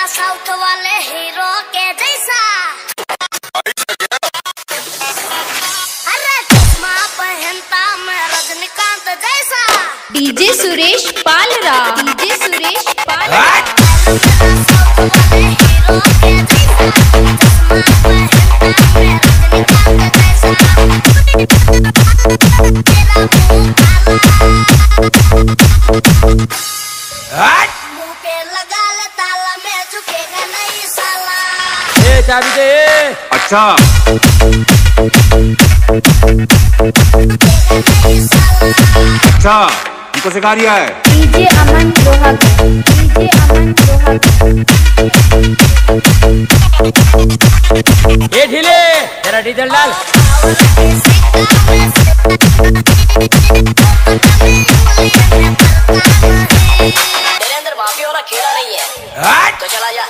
South वाले hero के जैसा। अरे चश्मा पहनता मैं रजनीकांत जैसा। DJ Suresh Palra, DJ Suresh Palra. मुंह पे लगा ले ताला, मैं झुकेगा नहीं साला। ए चाबी दे। अच्छा अच्छा तुमको सिखा रिया है। डीजे अमन लोहा, डीजे अमन लोहा। ए ढीले तेरा डीजल डाल। तेरे अंदर माफिया वाला खेला नहीं है तो चला जा।